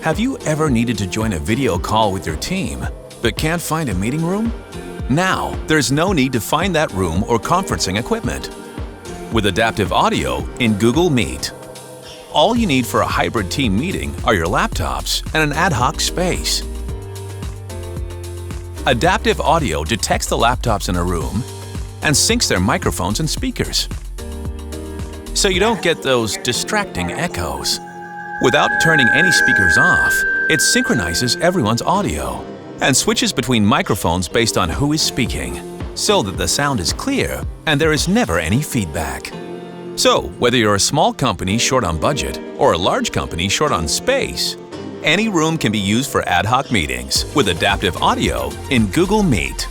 Have you ever needed to join a video call with your team, but can't find a meeting room? Now, there's no need to find that room or conferencing equipment. With adaptive audio in Google Meet, all you need for a hybrid team meeting are your laptops and an ad hoc space. Adaptive audio detects the laptops in a room and syncs their microphones and speakers, so you don't get those distracting echoes. Without turning any speakers off, it synchronizes everyone's audio and switches between microphones based on who is speaking, so that the sound is clear and there is never any feedback. So, whether you're a small company short on budget or a large company short on space, any room can be used for ad hoc meetings with adaptive audio in Google Meet.